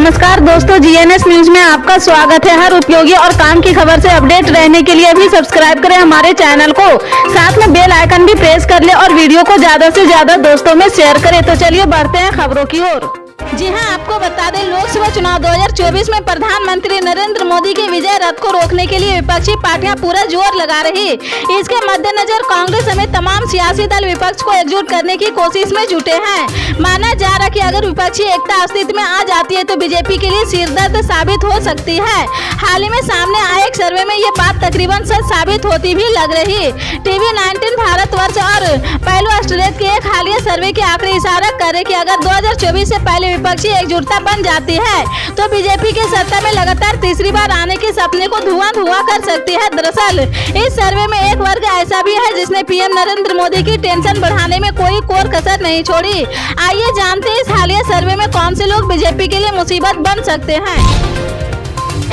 नमस्कार दोस्तों, GNS news में आपका स्वागत है। हर उपयोगी और काम की खबर से अपडेट रहने के लिए अभी सब्सक्राइब करें हमारे चैनल को, साथ में बेल आइकन भी प्रेस कर ले और वीडियो को ज्यादा से ज्यादा दोस्तों में शेयर करें। तो चलिए बढ़ते हैं खबरों की ओर। जी हां, आपको बता दें, लोकसभा चुनाव 2024 में प्रधानमंत्री नरेंद्र मोदी के विजय रथ को रोकने के लिए विपक्षी पार्टियां पूरा जोर लगा रही। इसके मद्देनजर कांग्रेस समेत तमाम सियासी दल विपक्ष को एकजुट करने की कोशिश में जुटे हैं। माना जा रहा कि अगर विपक्षी एकता अस्तित्व में आ जाती है तो बीजेपी के लिए सिरदर्द साबित हो सकती है। हाल ही में सामने आए एक सर्वे में ये बात तकरीबन सच साबित होती भी लग रही। TV19 भारतवर्ष और पहलू ऑस्ट्रेलिया के एक हालिया सर्वे के आंकड़े इशारा करे कि अगर 2024 से पहले विपक्षी एकजुटता बन जाती है तो बीजेपी के सत्ता में लगातार तीसरी बार आने के सपने को धुआं कर सकती है। दरअसल इस सर्वे में एक वर्ग ऐसा भी है जिसने पीएम नरेंद्र मोदी की टेंशन बढ़ाने में कोई कोर कसर नहीं छोड़ी। आइए जानते हैं इस हालिया सर्वे में कौन से लोग बीजेपी के लिए मुसीबत बन सकते हैं।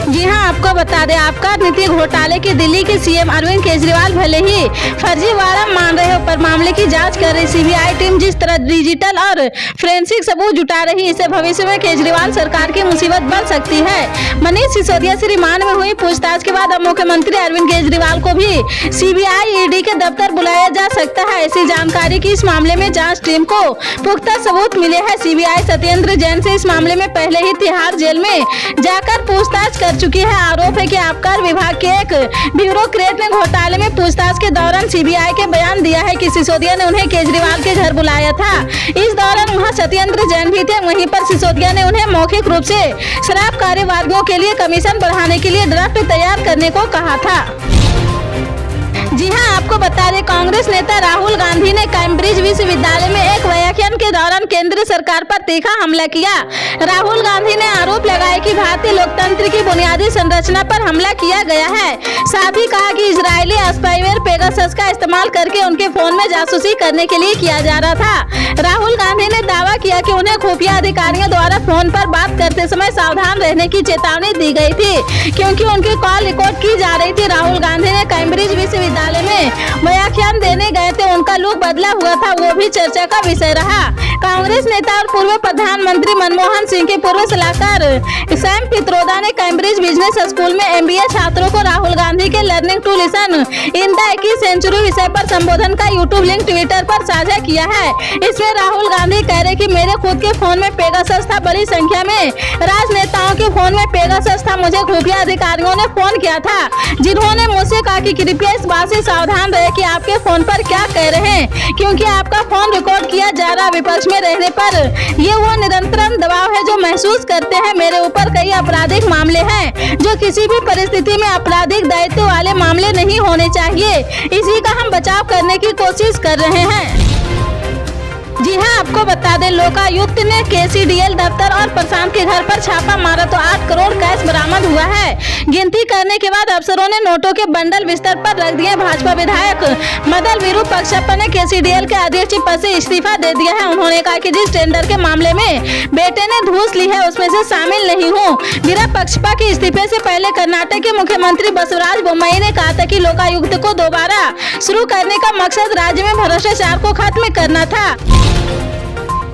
जी हां, आपको बता दें, आबकारी नीति घोटाले की दिल्ली के सीएम अरविंद केजरीवाल भले ही फर्जीवाड़ा मान रहे हो, पर मामले की जांच कर रही सीबीआई टीम जिस तरह डिजिटल और फोरेंसिक सबूत जुटा रही, इससे भविष्य में केजरीवाल सरकार की मुसीबत बन सकती है। मनीष सिसोदिया से रिमांड में हुई पूछताछ के बाद अब मुख्यमंत्री अरविंद केजरीवाल को भी सीबीआई ईडी के दफ्तर बुलाया जा सकता है। ऐसी जानकारी की इस मामले में जाँच टीम को पुख्ता सबूत मिले हैं। सीबीआई सत्येंद्र जैन से इस मामले में पहले ही तिहाड़ जेल में जाकर पूछताछ कर चुकी है। आरोप है कि आबकारी विभाग के एक ब्यूरोक्रेट ने घोटाले में पूछताछ के दौरान सीबीआई के बयान दिया है कि सिसोदिया ने उन्हें केजरीवाल के घर बुलाया था। इस दौरान वहां सत्येंद्र जैन भी थे। वहीं पर सिसोदिया ने उन्हें मौखिक रूप से शराब कारोबारियों के लिए कमीशन बढ़ाने के लिए ड्राफ्ट तैयार करने को कहा था। जी हां, आपको बता दें, कांग्रेस नेता राहुल गांधी ने कैम्ब्रिज विश्वविद्यालय में एक व्याख्यान के दौरान केंद्र सरकार पर तीखा हमला किया। राहुल गांधी ने आरोप लगाया कि भारतीय लोकतंत्र की बुनियादी संरचना पर हमला किया गया है। साथ ही कहा कि इजरायली स्पाईवेयर पेगासस का इस्तेमाल करके उनके फोन में जासूसी करने के लिए किया जा रहा था। राहुल गांधी ने दावा किया कि उन्हें खुफिया अधिकारियों द्वारा फोन पर बात करते समय सावधान रहने की चेतावनी दी गई थी, क्योंकि उनकी कॉल रिकॉर्ड की जा रही थी। राहुल गांधी ने कैम्ब्रिज विश्वविद्यालय में व्याख्यान देने गए थे, उनका लुक बदला हुआ था, वो भी चर्चा का विषय रहा। कांग्रेस नेता और पूर्व प्रधानमंत्री मनमोहन सिंह के पूर्व सलाहकार सैम पित्रोदा ने कैम्ब्रिज बिजनेस स्कूल में MBA छात्रों को राहुल गांधी के learning to listen in the 21वीं सेंचुरी विषय पर संबोधन का यूट्यूब लिंक ट्विटर पर साझा किया है। इसमें राहुल गांधी कह रहे कि मेरे खुद के फोन में पेगासस था, बड़ी संख्या में राजनेताओं के फोन में पेगासस था। मुझे खुफिया अधिकारियों ने फोन किया था, जिन्होंने मुझसे कहा कि कृपया इस बात से सावधान रहे कि आपके फोन पर क्या कह रहे हैं, क्योंकि आपका फोन रिकॉर्ड किया जा रहा। विपक्ष में रहने पर ये वो निरंतर दबाव है जो महसूस करते हैं। मेरे ऊपर कई आपराधिक मामले हैं जो किसी भी परिस्थिति में आपराधिक दायित्व वाले मामले नहीं होने चाहिए। इसी का हम बचाव करने की कोशिश कर रहे हैं। जी हां, आपको बता दें, लोकायुक्त ने KCDL दफ्तर और प्रशांत के घर पर छापा मारा तो 8 करोड़ कैश बरामद हुआ है। गिनती करने के बाद अफसरों ने नोटों के बंडल बिस्तर पर रख दिए। भाजपा विधायक मदन विरूपाक्षप्पा ने KCDL के अध्यक्ष पद से इस्तीफा दे दिया है। उन्होंने कहा कि जिस टेंडर के मामले में बेटे ने घूस ली है उसमें से शामिल नहीं हूँ। विरूपाक्षप्पा के इस्तीफे से पहले कर्नाटक के मुख्यमंत्री बसवराज बोम्मई ने कहा था कि लोकायुक्त को दोबारा शुरू करने का मकसद राज्य में भ्रष्टाचार को खत्म करना था।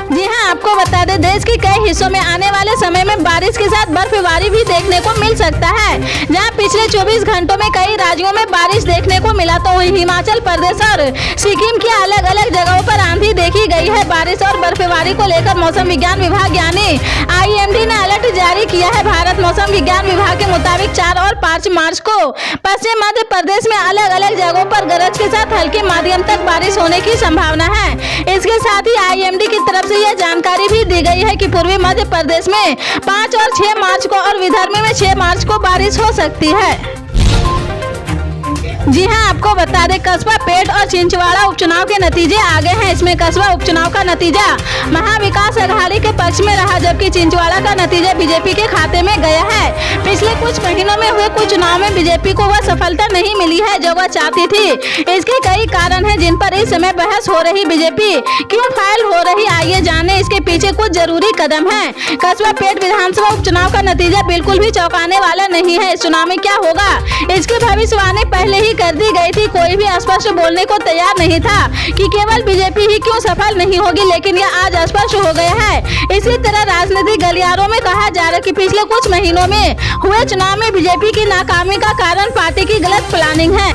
जी हां, आपको बता दें, देश के कई हिस्सों में आने वाले समय में बारिश के साथ बर्फबारी भी देखने को मिल सकता है। जहां पिछले 24 घंटों में कई राज्यों में बारिश देखने को मिला तो हिमाचल प्रदेश और सिक्किम की अलग अलग जगहों पर आंधी देखी गई है। बारिश और बर्फबारी को लेकर मौसम विज्ञान विभाग यानी IMD ने अलर्ट जारी किया है। भारत मौसम विज्ञान विभाग के मुताबिक 4 और 5 मार्च को पश्चिम मध्य प्रदेश में अलग अलग जगहों पर गरज के साथ हल्के माध्यम तक बारिश होने की संभावना है। इसके साथ ही IMD की तरफ से यह जानकारी भी दी गई है कि पूर्वी मध्य प्रदेश में 5 और 6 मार्च को और विदर्भ में 6 मार्च को बारिश हो सकती है। जी हां, आपको बता दें, कस्बा पेट और छिंदवाड़ा उपचुनाव के नतीजे आ गए हैं। इसमें कस्बा उपचुनाव का नतीजा महाविकास अघाड़ी के पक्ष में रहा, जबकि छिंदवाड़ा का नतीजा बीजेपी के खाते में गया है। पिछले कुछ महीनों में हुए कुछ चुनाव में बीजेपी को वह सफलता नहीं मिली है जो वह चाहती थी। इसके कई कारण हैं जिन पर इस समय बहस हो रही। बीजेपी क्यों फाइल हो रही, आइए जाने इसके पीछे कुछ जरूरी कदम है। कस्बा पेट विधानसभा उपचुनाव का नतीजा बिल्कुल भी चौंकाने वाला नहीं है। इस चुनाव में क्या होगा इसकी भविष्यवाणी पहले ही भी कर दी गई थी। कोई भी स्पष्ट बोलने को तैयार नहीं था कि केवल बीजेपी ही क्यों सफल नहीं होगी, लेकिन यह आज स्पष्ट हो गया है। इसी तरह राजनीतिक गलियारों में कहा जा रहा है कि पिछले कुछ महीनों में हुए चुनाव में बीजेपी की नाकामी का कारण पार्टी की गलत प्लानिंग है।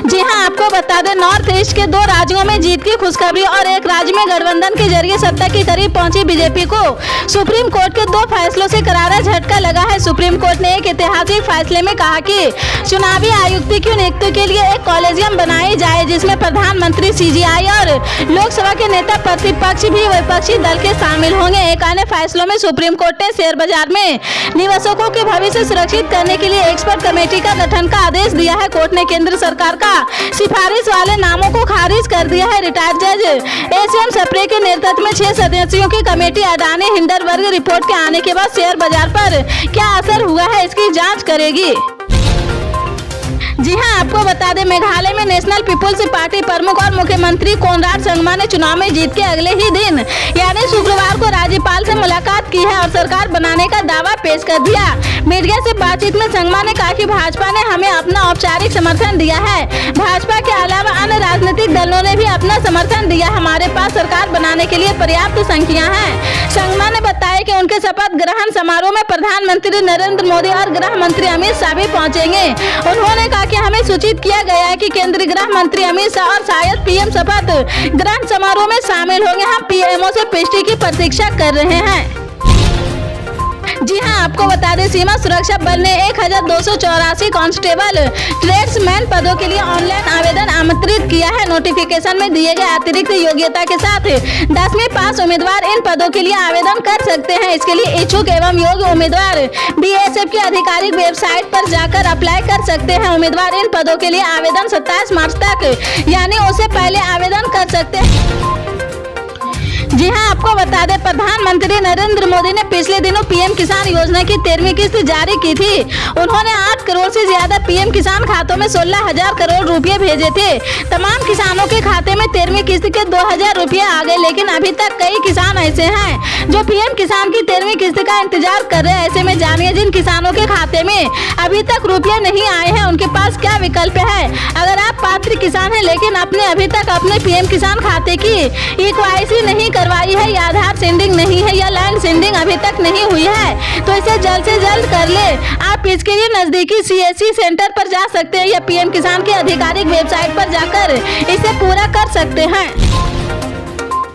जी हां, आपको बता दें, नॉर्थ ईस्ट के 2 राज्यों में जीत की खुशखबरी और एक राज्य में गठबंधन के जरिए सत्ता के करीब पहुंची बीजेपी को सुप्रीम कोर्ट के 2 फैसलों से करारा झटका लगा है। सुप्रीम कोर्ट ने एक ऐतिहासिक फैसले में कहा कि चुनावी आयुक्त की नियुक्ति के लिए एक कॉलेजियम बनाई जाए जिसमें प्रधानमंत्री, सीजीआई और लोकसभा के नेता प्रतिपक्ष भी विपक्षी दल के शामिल होंगे। एक अन्य फैसलों में सुप्रीम कोर्ट ने शेयर बाजार में निवेशकों के भविष्य सुरक्षित करने के लिए एक्सपर्ट कमेटी का गठन का आदेश दिया है। कोर्ट ने केंद्र सरकार का सिफारिश वाले नामों को खारिज कर दिया है। रिटायर्ड जज एसएम सप्रे के नेतृत्व में 6 सदस्यों की कमेटी अडानी हिंडनबर्ग रिपोर्ट के आने के बाद शेयर बाजार पर क्या असर हुआ है, इसकी जांच करेगी। जी हां, आपको बता दें, मेघालय में नेशनल पीपुल्स पार्टी प्रमुख और मुख्यमंत्री कोनराड संगमा ने चुनाव में जीत के अगले ही दिन यानी शुक्रवार को राज्यपाल से मुलाकात की है और सरकार बनाने का दावा पेश कर दिया। मीडिया से बातचीत में संगमा ने कहा कि भाजपा ने हमें अपना औपचारिक समर्थन दिया है। भाजपा के अलावा अन्य राजनीतिक दलों ने भी अपना समर्थन दिया। हमारे पास सरकार बनाने के लिए पर्याप्त संख्या है। संगमा ने बताया कि उनके शपथ ग्रहण समारोह में प्रधानमंत्री नरेंद्र मोदी और गृह मंत्री अमित शाह भी पहुंचेंगे। उन्होंने कहा कि हमें सूचित किया गया है कि केंद्रीय गृह मंत्री अमित शाह और शायद पीएम शपथ ग्रहण समारोह में शामिल होंगे। हम पीएमओ से पुष्टि की प्रतीक्षा कर रहे हैं। जी हां, आपको बता दें, सीमा सुरक्षा बल ने 1284 कांस्टेबल ट्रेड्समैन पदों के लिए ऑनलाइन आवेदन आमंत्रित किया है। नोटिफिकेशन में दिए गए अतिरिक्त योग्यता के साथ 10वीं पास उम्मीदवार इन पदों के लिए आवेदन कर सकते हैं। इसके लिए इच्छुक एवं योग्य उम्मीदवार बीएसएफ की आधिकारिक वेबसाइट पर जाकर अप्लाई कर सकते हैं। उम्मीदवार इन पदों के लिए आवेदन 27 मार्च तक यानी उससे पहले आवेदन कर सकते हैं। जी हां, आपको बता दें, प्रधानमंत्री नरेंद्र मोदी ने पिछले दिनों पीएम किसान योजना की 13वीं किस्त जारी की थी। उन्होंने 8 करोड़ से ज्यादा पीएम किसान खातों में 16,000 करोड़ रुपए भेजे थे। तमाम किसानों के खाते में 13वीं किस्त के 2,000 रुपए आ गए, लेकिन अभी तक कई किसान ऐसे हैं जो पीएम किसान की 13वीं किस्त का इंतजार कर रहे हैं। ऐसे में जानिए, जिन किसानों के खाते में अभी तक रुपये नहीं आए हैं उनके पास क्या विकल्प है। अगर आप पात्र किसान हैं लेकिन आपने अभी तक अपने पीएम किसान खाते की ईकेवाईसी नहीं करवाई है या आधार सेंडिंग नहीं है या लैंड सेंडिंग अभी तक नहीं हुई है तो इसे जल्द से जल्द कर ले। आप इसके लिए नजदीकी सीएससी सेंटर पर जा सकते हैं या पीएम किसान की आधिकारिक वेबसाइट पर जाकर इसे पूरा कर सकते हैं।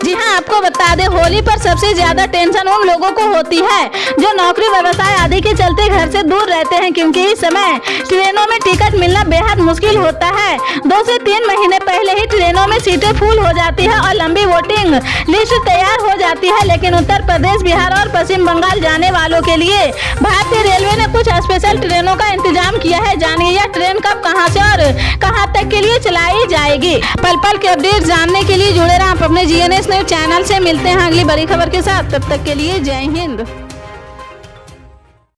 जी हां, आपको बता दें, होली पर सबसे ज्यादा टेंशन उन लोगों को होती है जो नौकरी, व्यवसाय आदि के चलते घर से दूर रहते हैं, क्योंकि इस समय ट्रेनों में टिकट मिलना बेहद मुश्किल होता है। 2 से 3 महीने पहले ही ट्रेनों में सीटें फुल हो जाती है और लंबी वोटिंग लिस्ट तैयार हो जाती है। लेकिन उत्तर प्रदेश, बिहार और पश्चिम बंगाल जाने वालों के लिए भारतीय रेलवे ने कुछ स्पेशल ट्रेनों का इंतजाम किया है। जानिए यह ट्रेन कब, कहां से और कहां तक के लिए चलाई जाएगी। पल पल के अपडेट जानने के लिए जुड़े रहें आप अपने GNS न्यूज़ चैनल से। मिलते हैं अगली बड़ी खबर के साथ, तब तक के लिए जय हिंद।